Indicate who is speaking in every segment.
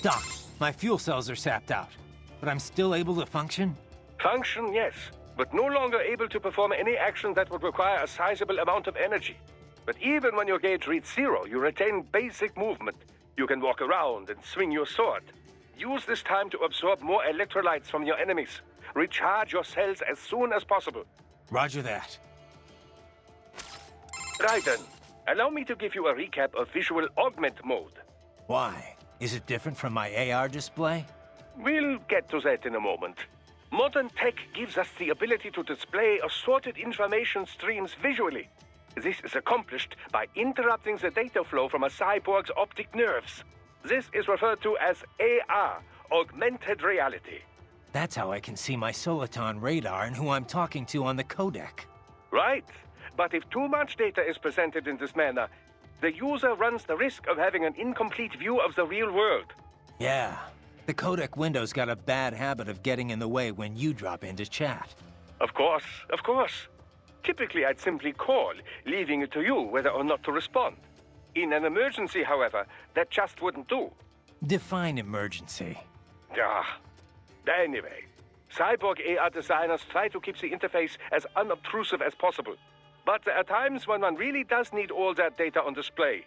Speaker 1: Doc, my fuel cells are sapped out, but I'm still able to function?
Speaker 2: Function, yes, but no longer able to perform any action that would require a sizable amount of energy. But even when your gauge reads 0, you retain basic movement. You can walk around and swing your sword. Use this time to absorb more electrolytes from your enemies. Recharge your cells as soon as possible.
Speaker 1: Roger that.
Speaker 2: Right then, allow me to give you a recap of visual augment mode.
Speaker 1: Why? Is it different from my AR display?
Speaker 2: We'll get to that in a moment. Modern tech gives us the ability to display assorted information streams visually. This is accomplished by interrupting the data flow from a cyborg's optic nerves. This is referred to as AR, augmented reality.
Speaker 1: That's how I can see my Soliton radar and who I'm talking to on the codec.
Speaker 2: Right, but if too much data is presented in this manner, the user runs the risk of having an incomplete view of the real world.
Speaker 1: Yeah, the codec window's got a bad habit of getting in the way when you drop in to chat.
Speaker 2: Of course, of course. Typically, I'd simply call, leaving it to you whether or not to respond. In an emergency, however, that just wouldn't do.
Speaker 1: Define emergency.
Speaker 2: Anyway, cyborg AR designers try to keep the interface as unobtrusive as possible. But there are times when one really does need all that data on display.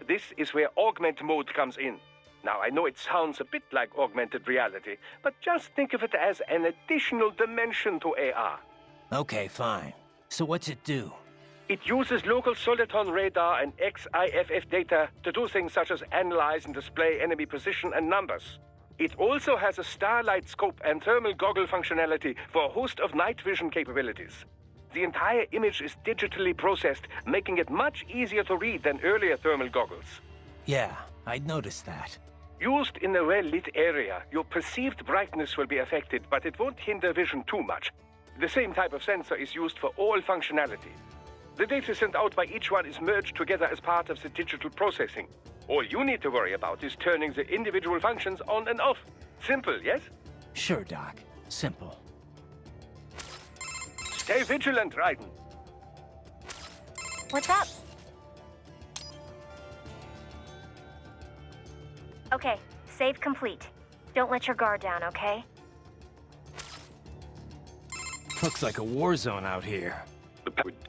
Speaker 2: This is where augment mode comes in. Now, I know it sounds a bit like augmented reality, but just think of it as an additional dimension to AR.
Speaker 1: Okay, fine. So what's it do?
Speaker 2: It uses local Soliton radar and XIFF data to do things such as analyze and display enemy position and numbers. It also has a starlight scope and thermal goggle functionality for a host of night vision capabilities. The entire image is digitally processed, making it much easier to read than earlier thermal goggles.
Speaker 1: Yeah, I'd noticed that.
Speaker 2: Used in a well-lit area, your perceived brightness will be affected, but it won't hinder vision too much. The same type of sensor is used for all functionality. The data sent out by each one is merged together as part of the digital processing. All you need to worry about is turning the individual functions on and off. Simple, yes?
Speaker 1: Sure, Doc. Simple.
Speaker 2: Stay vigilant, Raiden.
Speaker 3: What's up? Okay, save complete. Don't let your guard down, okay?
Speaker 1: Looks like a war zone out here.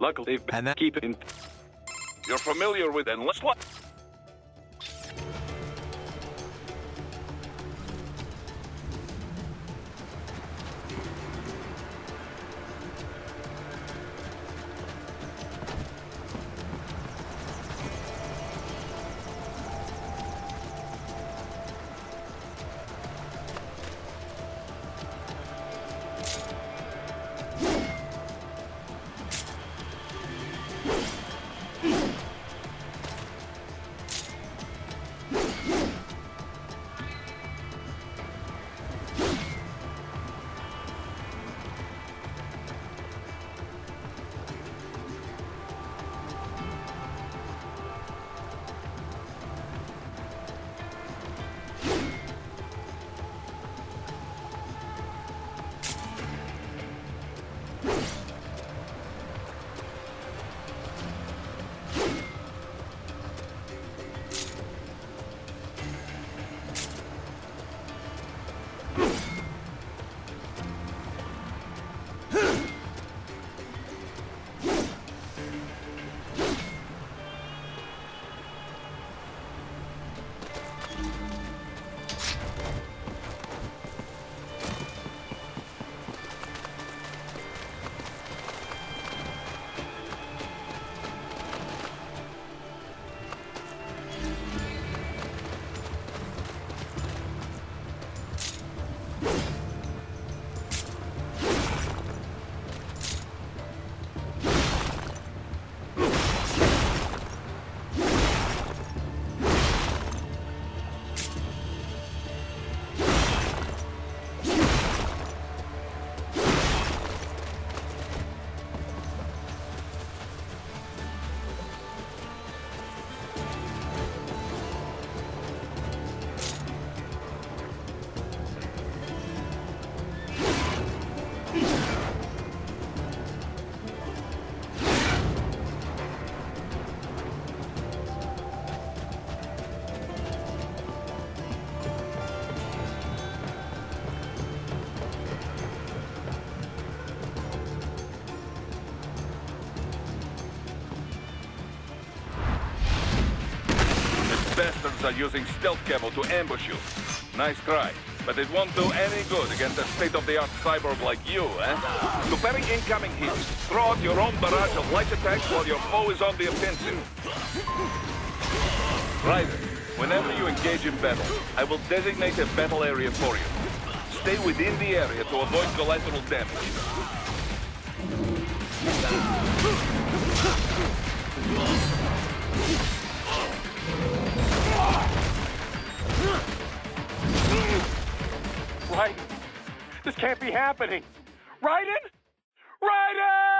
Speaker 4: Luckily, they've been
Speaker 1: And that-
Speaker 4: keeping. You're familiar with endless what? Bastards are using stealth camo to ambush you. Nice try, but it won't do any good against a state-of-the-art cyborg like you, eh? To parry incoming hits, throw out your own barrage of light attacks while your foe is on the offensive. Ryder, whenever you engage in battle, I will designate a battle area for you. Stay within the area to avoid collateral damage.
Speaker 2: Raiden! This can't be happening! Raiden? Raiden!